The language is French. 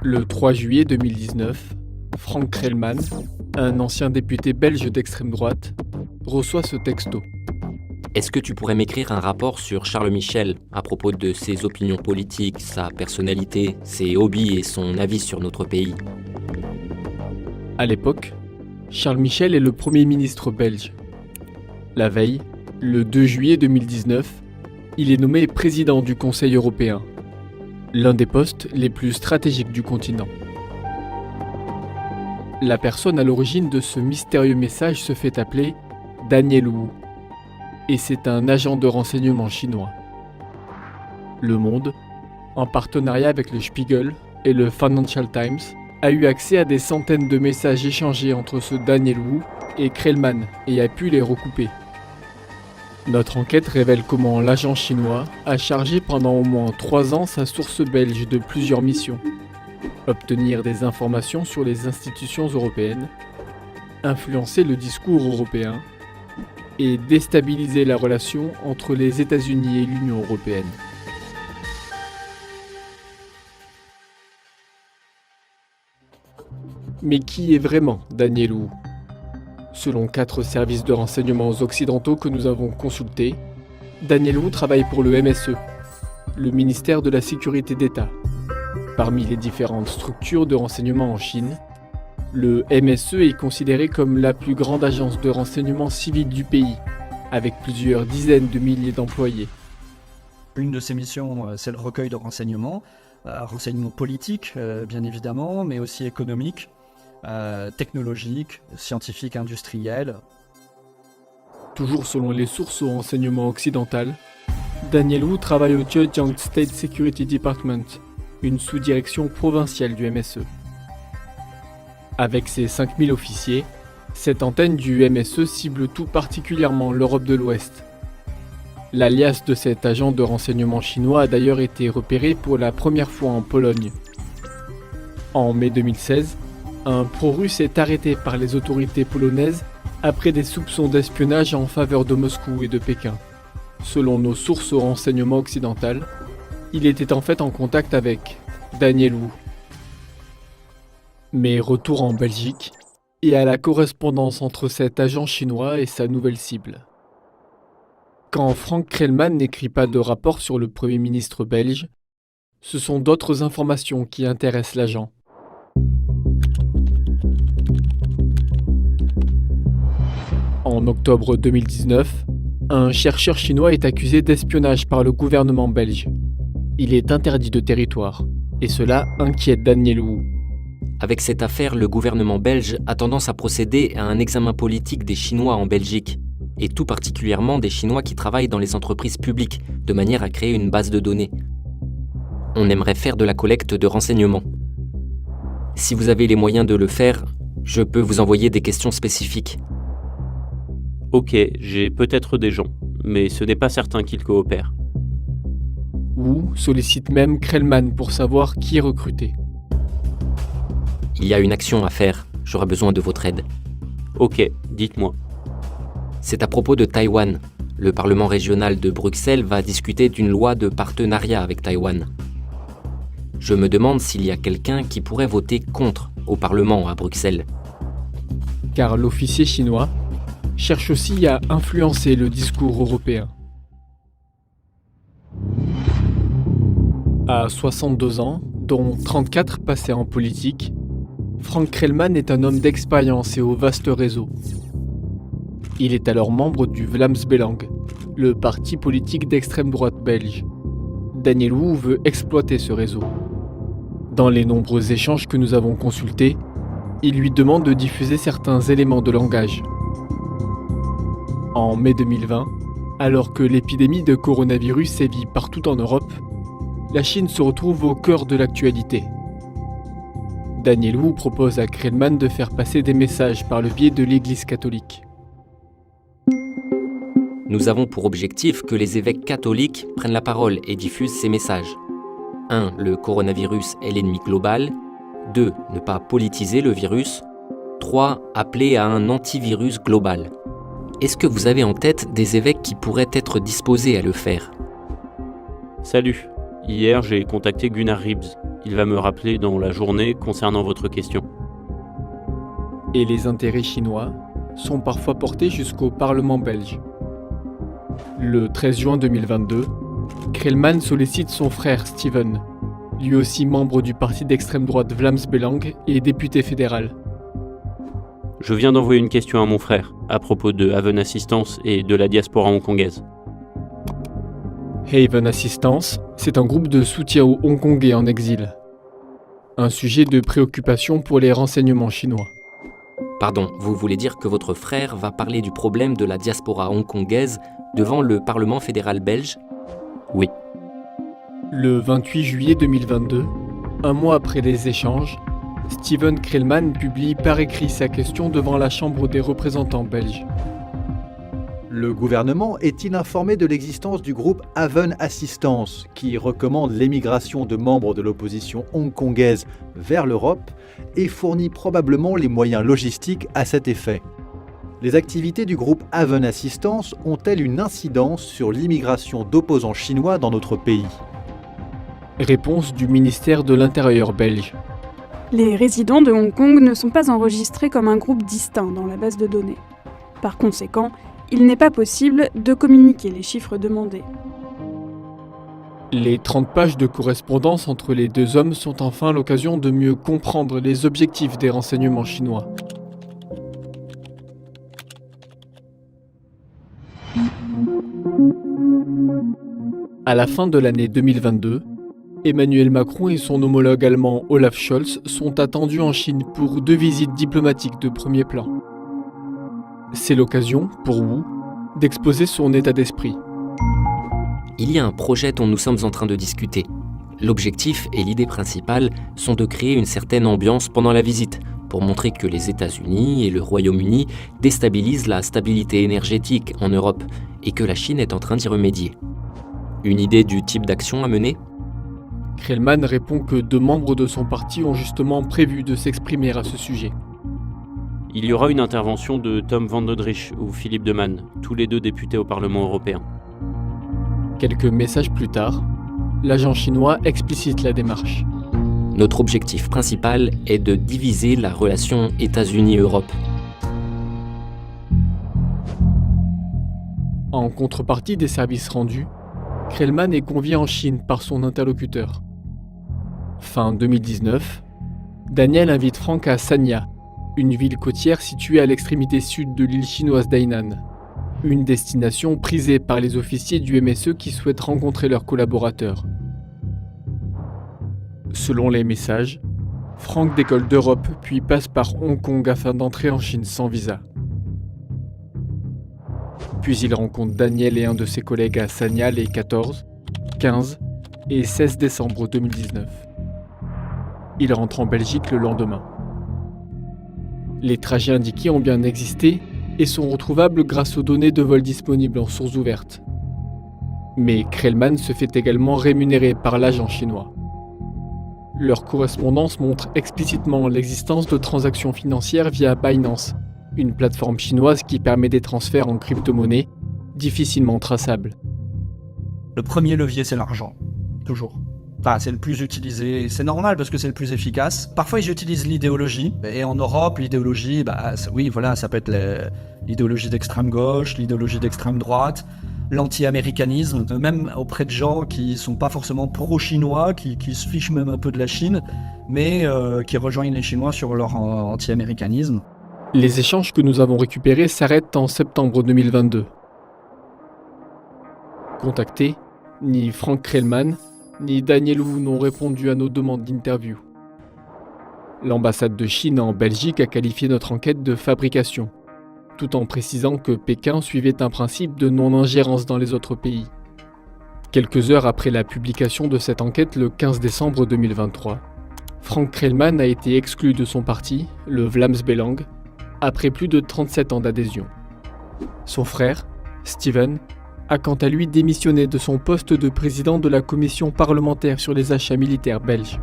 Le 3 juillet 2019, Frank Crellman, un ancien député belge d'extrême droite, reçoit ce texto. Est-ce que tu pourrais m'écrire un rapport sur Charles Michel à propos de ses opinions politiques, sa personnalité, ses hobbies et son avis sur notre pays ? À l'époque, Charles Michel est le Premier ministre belge. La veille, le 2 juillet 2019, il est nommé président du Conseil européen, l'un des postes les plus stratégiques du continent. La personne à l'origine de ce mystérieux message se fait appeler Daniel Wu, et c'est un agent de renseignement chinois. Le Monde, en partenariat avec le Spiegel et le Financial Times, a eu accès à des centaines de messages échangés entre ce Daniel Wu et Crellman et a pu les recouper. Notre enquête révèle comment l'agent chinois a chargé pendant au moins 3 ans sa source belge de plusieurs missions. Obtenir des informations sur les institutions européennes, influencer le discours européen et déstabiliser la relation entre les États-Unis et l'Union européenne. Mais qui est vraiment Daniel Wu ? Selon 4 services de renseignement occidentaux que nous avons consultés, Daniel Wu travaille pour le MSE, le ministère de la Sécurité d'État. Parmi les différentes structures de renseignement en Chine, le MSE est considéré comme la plus grande agence de renseignement civil du pays, avec plusieurs dizaines de milliers d'employés. Une de ses missions, c'est le recueil de renseignements politiques, bien évidemment, mais aussi économiques, technologiques, scientifiques, industriels. Toujours selon les sources au renseignement occidental, Daniel Wu travaille au Zhejiang State Security Department, une sous-direction provinciale du MSE. Avec ses 5000 officiers, cette antenne du MSE cible tout particulièrement l'Europe de l'Ouest. L'alias de cet agent de renseignement chinois a d'ailleurs été repéré pour la première fois en Pologne. En mai 2016, un pro-russe est arrêté par les autorités polonaises après des soupçons d'espionnage en faveur de Moscou et de Pékin. Selon nos sources au renseignement occidental, il était en fait en contact avec Daniel Wu. Mais retour en Belgique et à la correspondance entre cet agent chinois et sa nouvelle cible. Quand Frank Crellman n'écrit pas de rapport sur le Premier ministre belge, ce sont d'autres informations qui intéressent l'agent. En octobre 2019, un chercheur chinois est accusé d'espionnage par le gouvernement belge. Il est interdit de territoire, et cela inquiète Daniel Wu. Avec cette affaire, le gouvernement belge a tendance à procéder à un examen politique des Chinois en Belgique, et tout particulièrement des Chinois qui travaillent dans les entreprises publiques, de manière à créer une base de données. On aimerait faire de la collecte de renseignements. Si vous avez les moyens de le faire, je peux vous envoyer des questions spécifiques. Ok, j'ai peut-être des gens, mais ce n'est pas certain qu'ils coopèrent. Wu sollicite même Crellman pour savoir qui recruter. Il y a une action à faire, j'aurai besoin de votre aide. Ok, dites-moi. C'est à propos de Taïwan. Le Parlement régional de Bruxelles va discuter d'une loi de partenariat avec Taïwan. Je me demande s'il y a quelqu'un qui pourrait voter contre au Parlement à Bruxelles. Car l'officier chinois cherche aussi à influencer le discours européen. À 62 ans, dont 34 passés en politique, Frank Crellman est un homme d'expérience et au vaste réseau. Il est alors membre du Vlaams Belang, le parti politique d'extrême droite belge. Daniel Wu veut exploiter ce réseau. Dans les nombreux échanges que nous avons consultés, il lui demande de diffuser certains éléments de langage. En mai 2020, alors que l'épidémie de coronavirus sévit partout en Europe, la Chine se retrouve au cœur de l'actualité. Daniel Wu propose à Crellman de faire passer des messages par le biais de l'Église catholique. Nous avons pour objectif que les évêques catholiques prennent la parole et diffusent ces messages. 1. Le coronavirus est l'ennemi global. 2. Ne pas politiser le virus. 3. Appeler à un antivirus global. Est-ce que vous avez en tête des évêques qui pourraient être disposés à le faire ? Salut, hier j'ai contacté Gunnar Reeves. Il va me rappeler dans la journée concernant votre question. Et les intérêts chinois sont parfois portés jusqu'au Parlement belge. Le 13 juin 2022, Creelman sollicite son frère Steven, lui aussi membre du parti d'extrême droite Vlaams Belang et député fédéral. Je viens d'envoyer une question à mon frère à propos de Haven Assistance et de la diaspora hongkongaise. Haven Assistance, c'est un groupe de soutien aux Hongkongais en exil. Un sujet de préoccupation pour les renseignements chinois. Pardon, vous voulez dire que votre frère va parler du problème de la diaspora hongkongaise devant le Parlement fédéral belge ? Oui. Le 28 juillet 2022, un mois après les échanges, Steven Creelman publie par écrit sa question devant la Chambre des représentants belges. Le gouvernement est-il informé de l'existence du groupe Haven Assistance, qui recommande l'émigration de membres de l'opposition hongkongaise vers l'Europe et fournit probablement les moyens logistiques à cet effet? Les activités du groupe Haven Assistance ont-elles une incidence sur l'immigration d'opposants chinois dans notre pays? Réponse du ministère de l'Intérieur belge. Les résidents de Hong Kong ne sont pas enregistrés comme un groupe distinct dans la base de données. Par conséquent, il n'est pas possible de communiquer les chiffres demandés. Les 30 pages de correspondance entre les deux hommes sont enfin l'occasion de mieux comprendre les objectifs des renseignements chinois. À la fin de l'année 2022, Emmanuel Macron et son homologue allemand Olaf Scholz sont attendus en Chine pour 2 visites diplomatiques de premier plan. C'est l'occasion, pour Wu, d'exposer son état d'esprit. Il y a un projet dont nous sommes en train de discuter. L'objectif et l'idée principale sont de créer une certaine ambiance pendant la visite, pour montrer que les États-Unis et le Royaume-Uni déstabilisent la stabilité énergétique en Europe et que la Chine est en train d'y remédier. Une idée du type d'action à mener ? Creelman répond que 2 membres de son parti ont justement prévu de s'exprimer à ce sujet. Il y aura une intervention de Tom Van Dodrich ou Philippe de Man, tous les 2 députés au Parlement européen. Quelques messages plus tard, l'agent chinois explicite la démarche. Notre objectif principal est de diviser la relation États-Unis-Europe. En contrepartie des services rendus, Creelman est convié en Chine par son interlocuteur. Fin 2019, Daniel invite Franck à Sanya, une ville côtière située à l'extrémité sud de l'île chinoise d'Hainan. Une destination prisée par les officiers du MSE qui souhaitent rencontrer leurs collaborateurs. Selon les messages, Franck décolle d'Europe puis passe par Hong Kong afin d'entrer en Chine sans visa. Puis il rencontre Daniel et un de ses collègues à Sanya les 14, 15 et 16 décembre 2019. Il rentre en Belgique le lendemain. Les trajets indiqués ont bien existé et sont retrouvables grâce aux données de vol disponibles en source ouverte. Mais Creelman se fait également rémunérer par l'agent chinois. Leur correspondance montre explicitement l'existence de transactions financières via Binance, une plateforme chinoise qui permet des transferts en crypto-monnaie difficilement traçables. Le premier levier, c'est l'argent. Toujours. Enfin, c'est le plus utilisé. C'est normal parce que c'est le plus efficace. Parfois, ils utilisent l'idéologie. Et en Europe, l'idéologie, oui, voilà, ça peut être l'idéologie d'extrême gauche, l'idéologie d'extrême droite, l'anti-américanisme, même auprès de gens qui sont pas forcément pro-chinois, qui se fichent même un peu de la Chine, mais qui rejoignent les Chinois sur leur anti-américanisme. Les échanges que nous avons récupérés s'arrêtent en septembre 2022. Contactés, ni Franck Creelman, ni Daniel Wu n'ont répondu à nos demandes d'interview. L'ambassade de Chine en Belgique a qualifié notre enquête de fabrication, tout en précisant que Pékin suivait un principe de non-ingérence dans les autres pays. Quelques heures après la publication de cette enquête le 15 décembre 2023, Franck Creelman a été exclu de son parti, le Vlaams Belang, après plus de 37 ans d'adhésion. Son frère, Steven, a quant à lui démissionné de son poste de président de la commission parlementaire sur les achats militaires belges.